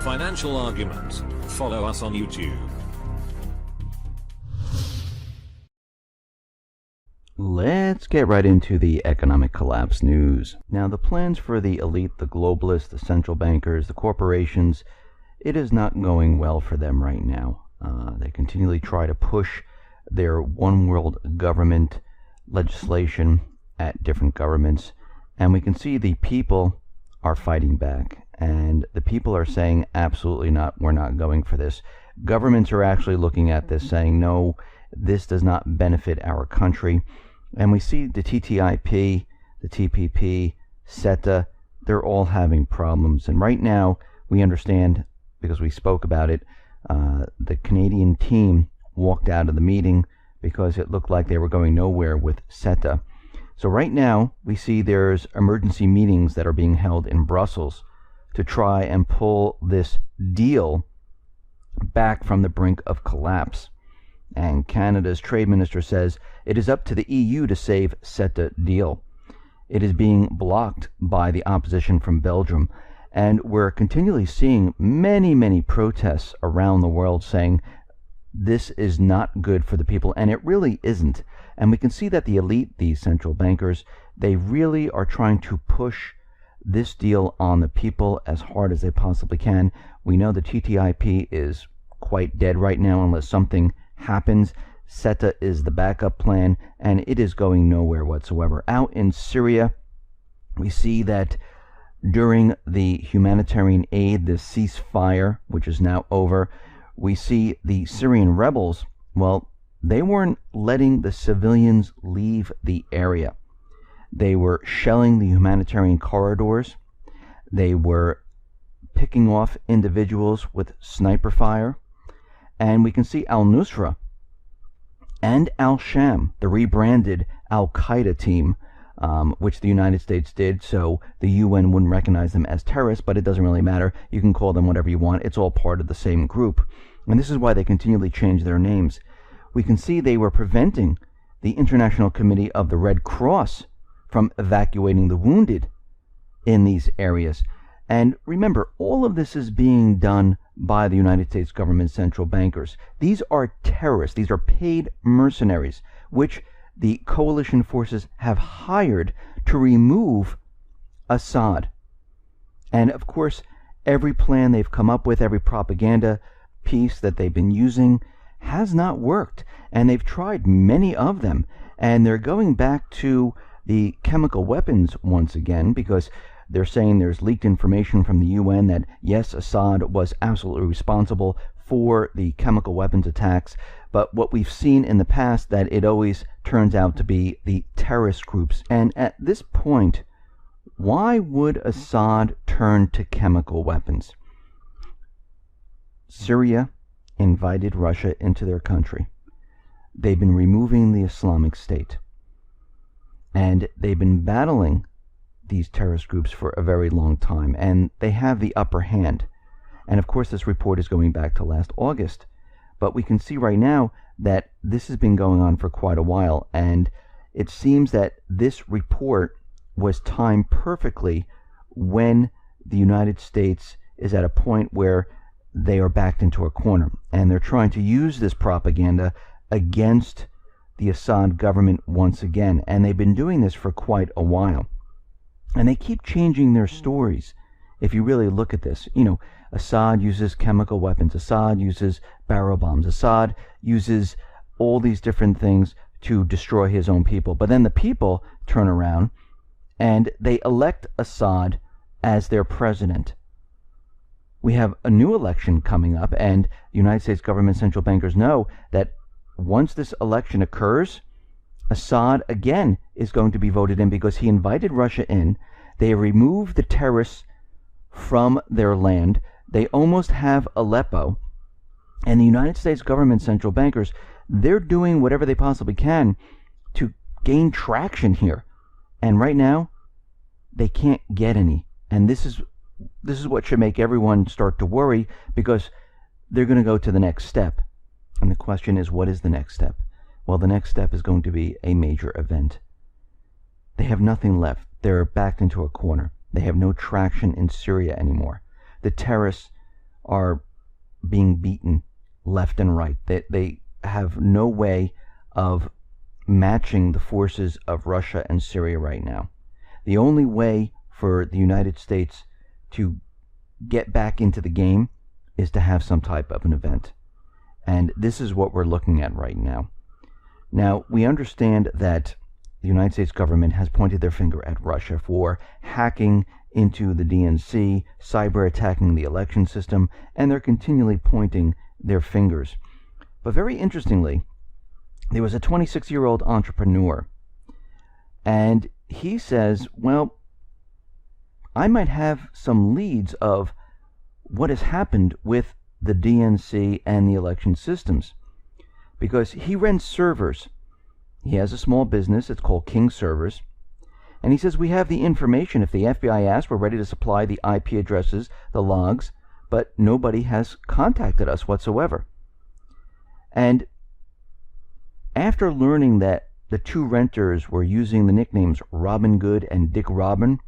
Financial Argument. Follow us on YouTube. Let's get right into the economic collapse news. Now, the plans for the elite, the globalists, the central bankers, the corporations, it is not going well for them right now. They continually try to push their one world government legislation at different governments, and we can see the people are fighting back, and the people are saying absolutely not, we're not going for this. Governments are actually looking at this saying, no, this does not benefit our country. And we see the TTIP, the TPP, CETA, they're all having problems. And right now, we understand, because we spoke about it, the Canadian team walked out of the meeting because it looked like they were going nowhere with CETA. So right now, we see there's emergency meetings that are being held in Brussels to try and pull this deal back from the brink of collapse. And Canada's trade minister says it is up to the EU to save CETA deal. It is being blocked by the opposition from Belgium. And we're continually seeing many protests around the world saying this is not good for the people. And it really isn't. And we can see that the elite, these central bankers, they really are trying to push this deal on the people as hard as they possibly can. We know the TTIP is quite dead right now unless something happens. CETA is the backup plan, and it is going nowhere whatsoever. Out in Syria, we see that during the humanitarian aid, the ceasefire, which is now over, we see the Syrian rebels, well, they weren't letting the civilians leave the area. They were shelling the humanitarian corridors. They were picking off individuals with sniper fire. And we can see al-Nusra and al-Sham, the rebranded al-Qaeda team, which the United States did, so the UN wouldn't recognize them as terrorists, but it doesn't really matter. You can call them whatever you want. It's all part of the same group. And this is why they continually change their names. We can see they were preventing the International Committee of the Red Cross from evacuating the wounded in these areas. And remember, all of this is being done by the United States government central bankers. These are terrorists. These are paid mercenaries, which the coalition forces have hired to remove Assad. And of course, every plan they've come up with, every propaganda piece that they've been using has not worked. And they've tried many of them. And they're going back to the chemical weapons once again, because they're saying there's leaked information from the UN that, yes, Assad was absolutely responsible for the chemical weapons attacks, but what we've seen in the past, that it always turns out to be the terrorist groups. And at this point, why would Assad turn to chemical weapons? Syria invited Russia into their country. They've been removing the Islamic State. And they've been battling these terrorist groups for a very long time, and they have the upper hand. And of course, this report is going back to last August, but we can see right now that this has been going on for quite a while, and it seems that this report was timed perfectly when the United States is at a point where they are backed into a corner, and they're trying to use this propaganda against the Assad government once again, and they've been doing this for quite a while. And they keep changing their stories. If you really look at this, Assad uses chemical weapons. Assad uses barrel bombs. Assad uses all these different things to destroy his own people. But then the people turn around and they elect Assad as their president. We have a new election coming up, and the United States government central bankers know that once this election occurs, Assad again is going to be voted in because he invited Russia in. They removed the terrorists from their land. They almost have Aleppo. And the United States government central bankers, they're doing whatever they possibly can to gain traction here. And right now, they can't get any. And this is what should make everyone start to worry, because they're going to go to the next step. And the question is, what is the next step? Well, the next step is going to be a major event. They have nothing left. They're backed into a corner. They have no traction in Syria anymore. The terrorists are being beaten left and right. They have no way of matching the forces of Russia and Syria right now. The only way for the United States to get back into the game is to have some type of an event. And this is what we're looking at right now. Now, we understand that the United States government has pointed their finger at Russia for hacking into the DNC, cyber attacking the election system, and they're continually pointing their fingers. But very interestingly, there was a 26-year-old entrepreneur, and he says, well, I might have some leads of what has happened with the DNC and the election systems, because he rents servers. He has a small business. It's called King Servers. And he says, we have the information. If the FBI asks, we're ready to supply the IP addresses, the logs, but nobody has contacted us whatsoever. And after learning that the two renters were using the nicknames Robin Good and Dick Robin,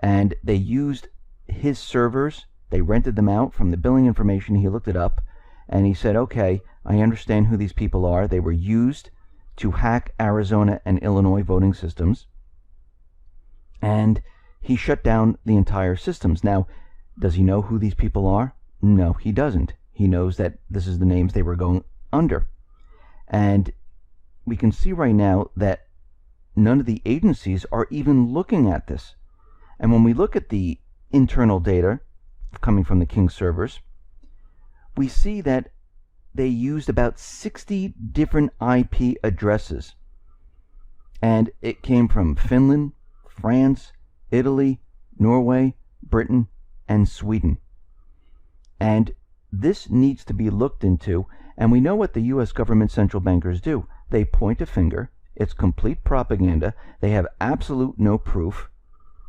and they used his servers, they rented them out from the billing information, he looked it up, and he said, okay, I understand who these people are. They were used to hack Arizona and Illinois voting systems, and he shut down the entire systems. Now, does he know who these people are? No, he doesn't. He knows that this is the names they were going under. And we can see right now that none of the agencies are even looking at this. And when we look at the internal data coming from the King servers, we see that they used about 60 different IP addresses. And it came from Finland, France, Italy, Norway, Britain, and Sweden. And this needs to be looked into, and we know what the U.S. government central bankers do. They point a finger. It's complete propaganda. They have absolute no proof.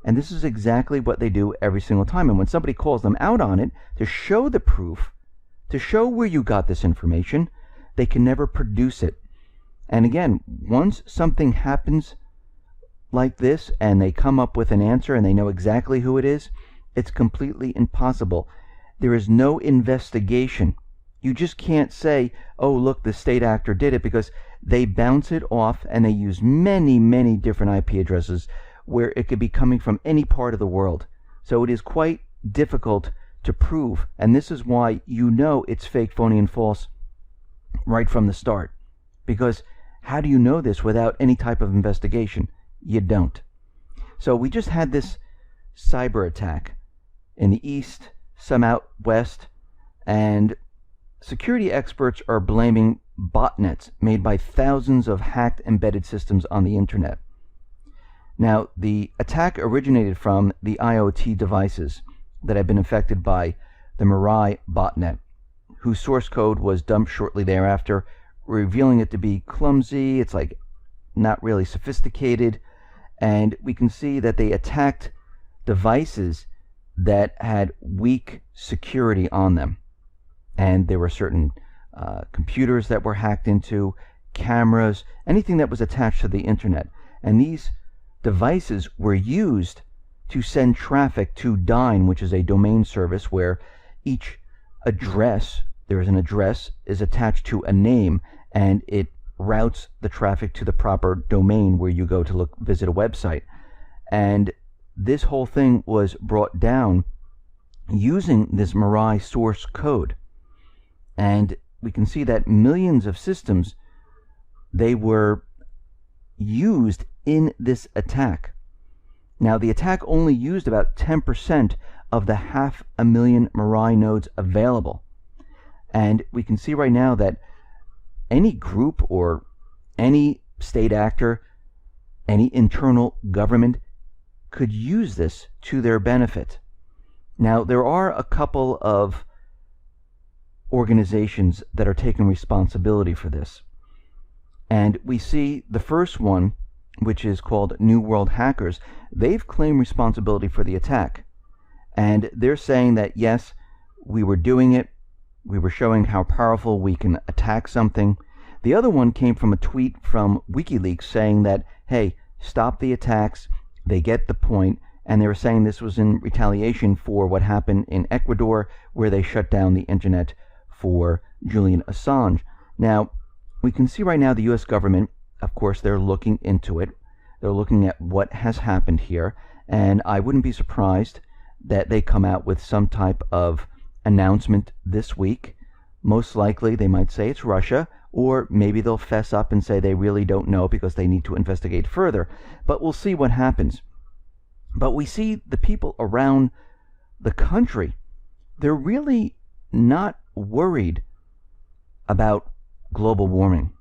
And this is exactly what they do every single time. And when somebody calls them out on it to show the proof, to show where you got this information, they can never produce it. And again, once something happens like this and they come up with an answer and they know exactly who it is, it's completely impossible. There is no investigation. You just can't say, oh, look, the state actor did it, because they bounce it off and they use many, many different IP addresses where it could be coming from any part of the world. So it is quite difficult to prove, and this is why you know it's fake, phony, and false right from the start. Because how do you know this without any type of investigation? You don't. So we just had this cyber attack in the east, some out west, and security experts are blaming botnets made by thousands of hacked embedded systems on the internet. Now, the attack originated from the IoT devices that had been affected by the Mirai botnet, whose source code was dumped shortly thereafter, revealing it to be clumsy. It's like not really sophisticated, and we can see that they attacked devices that had weak security on them. And there were certain computers that were hacked into, cameras, anything that was attached to the internet. And these devices were used to send traffic to Dyn, which is a domain service where each address, there is an address, is attached to a name, and it routes the traffic to the proper domain where you go to visit a website. And this whole thing was brought down using this Mirai source code. And we can see that millions of systems, they were used in this attack. Now, the attack only used about 10% of the 500,000 Mirai nodes available. And we can see right now that any group or any state actor, any internal government could use this to their benefit. Now, there are a couple of organizations that are taking responsibility for this. And we see the first one, which is called New World Hackers. They've claimed responsibility for the attack. And they're saying that, yes, we were doing it. We were showing how powerful we can attack something. The other one came from a tweet from WikiLeaks saying that, hey, stop the attacks, they get the point, and they were saying this was in retaliation for what happened in Ecuador, where they shut down the internet for Julian Assange. Now, we can see right now the U.S. government, of course, they're looking into it. They're looking at what has happened here, and I wouldn't be surprised that they come out with some type of announcement this week. Most likely, they might say it's Russia, or maybe they'll fess up and say they really don't know because they need to investigate further. But we'll see what happens. But we see the people around the country, they're really not worried about global warming.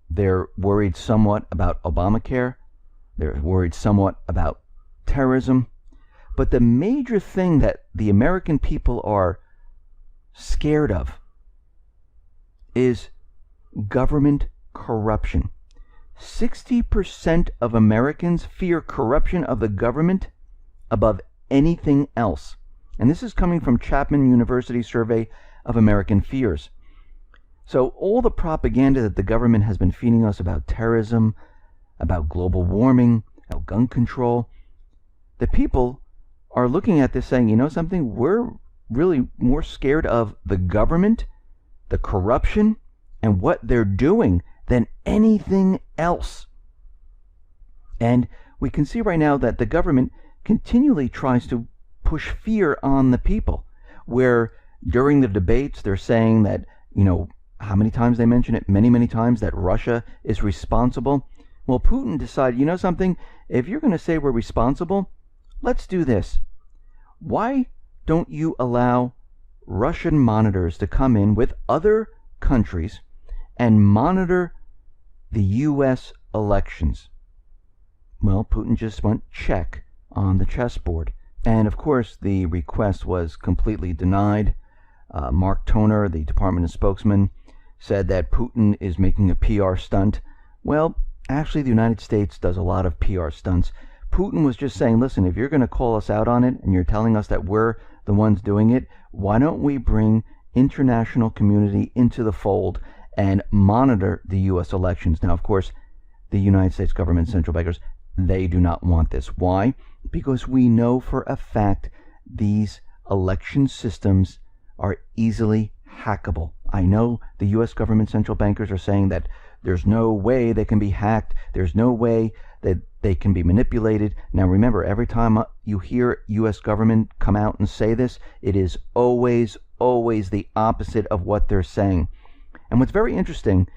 They're worried somewhat about Obamacare. They're worried somewhat about terrorism. But the major thing that the American people are scared of is government corruption. 60% of Americans fear corruption of the government above anything else. And this is coming from Chapman University Survey of American Fears. So all the propaganda that the government has been feeding us about terrorism, about global warming, about gun control, the people are looking at this saying, you know something, we're really more scared of the government, the corruption, and what they're doing than anything else. And we can see right now that the government continually tries to push fear on the people, where during the debates they're saying that, you know, how many times they mention it? Many, many times, that Russia is responsible. Well, Putin decided, you know something, if you're going to say we're responsible, let's do this. Why don't you allow Russian monitors to come in with other countries and monitor the U.S. elections? Well, Putin just went check on the chessboard. And of course, the request was completely denied. Mark Toner, the Department of Spokesman, said that Putin is making a PR stunt. Well, actually, the United States does a lot of PR stunts. Putin was just saying, listen, if you're going to call us out on it and you're telling us that we're the ones doing it, why don't we bring international community into the fold and monitor the U.S. elections? Now, of course, the United States government, central bankers, they do not want this. Why? Because we know for a fact these election systems are easily hackable. I know the U.S. government central bankers are saying that there's no way they can be hacked. There's no way that they can be manipulated. Now remember, every time you hear U.S. government come out and say this, it is always the opposite of what they're saying. And what's very interesting,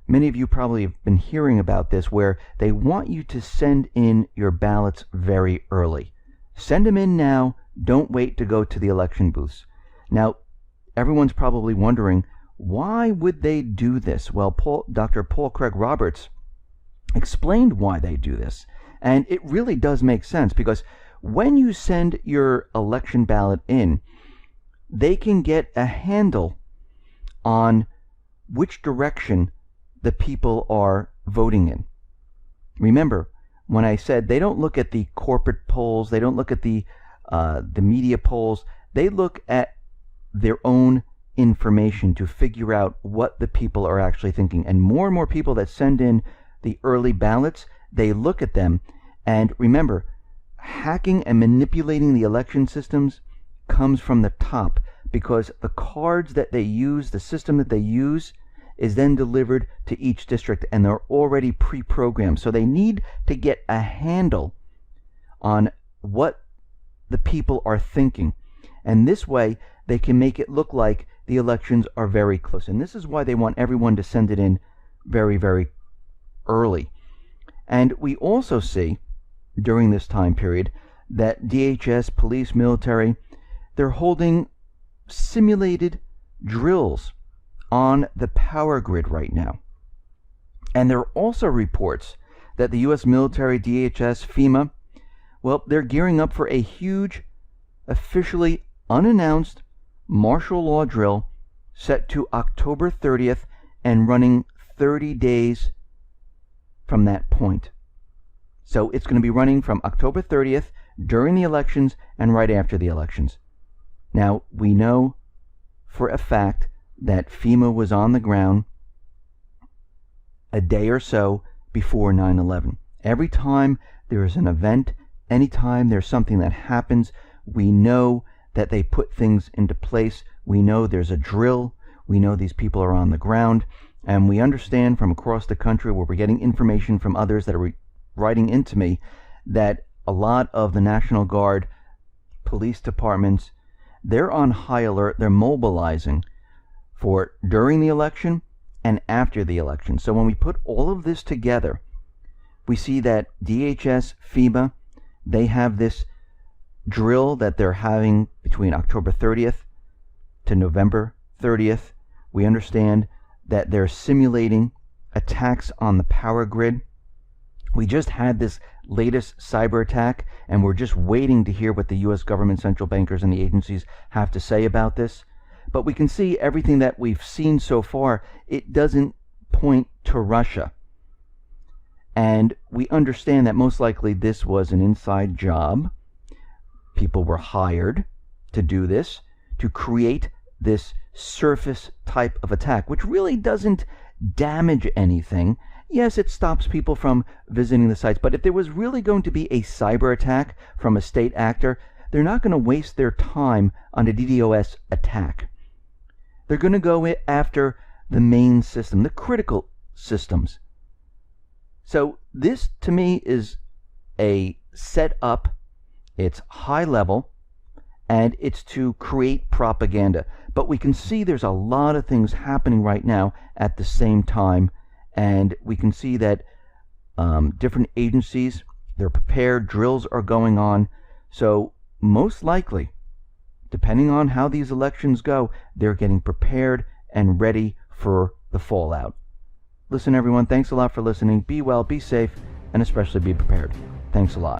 many of you probably have been hearing about this, where they want you to send in your ballots very early. Send them in now. Don't wait to go to the election booths. Now, everyone's probably wondering, why would they do this? Well, Dr. Paul Craig Roberts explained why they do this. And it really does make sense, because when you send your election ballot in, they can get a handle on which direction the people are voting in. Remember, when I said they don't look at the corporate polls, they don't look at the media polls, they look at their own information to figure out what the people are actually thinking. And more people that send in the early ballots, they look at them. And remember, hacking and manipulating the election systems comes from the top, because the cards that they use, the system that they use, is then delivered to each district, and they're already pre-programmed. So they need to get a handle on what the people are thinking. And this way, they can make it look like the elections are very close. And this is why they want everyone to send it in very, very early. And we also see, during this time period, that DHS, police, military, they're holding simulated drills on the power grid right now. And there are also reports that the U.S. military, DHS, FEMA, well, they're gearing up for a huge, officially unannounced martial law drill set to October 30th and running 30 days from that point. So it's going to be running from October 30th during the elections and right after the elections. Now, we know for a fact that FEMA was on the ground a day or so before 9/11. Every time there is an event, anytime there's something that happens, we know that they put things into place. We know there's a drill. We know these people are on the ground. And we understand from across the country, where we're getting information from others that are writing into me, that a lot of the National Guard, police departments, they're on high alert. They're mobilizing for during the election and after the election. So when we put all of this together, we see that DHS, FEMA, they have this drill that they're having between October 30th to November 30th. We understand that they're simulating attacks on the power grid. We just had this latest cyber attack, and we're just waiting to hear what the U.S. government, central bankers, and the agencies have to say about this. But we can see everything that we've seen so far, it doesn't point to Russia. And we understand that most likely this was an inside job. People were hired to do this, to create this surface type of attack, which really doesn't damage anything. Yes, it stops people from visiting the sites, but if there was really going to be a cyber attack from a state actor, they're not going to waste their time on a DDoS attack. They're going to go after the main system, the critical systems. So this, to me, is a setup. It's high level, and it's to create propaganda. But we can see there's a lot of things happening right now at the same time, and we can see that different agencies, they're prepared, drills are going on. So most likely, depending on how these elections go, they're getting prepared and ready for the fallout. Listen, everyone, thanks a lot for listening. Be well, be safe, and especially be prepared. Thanks a lot.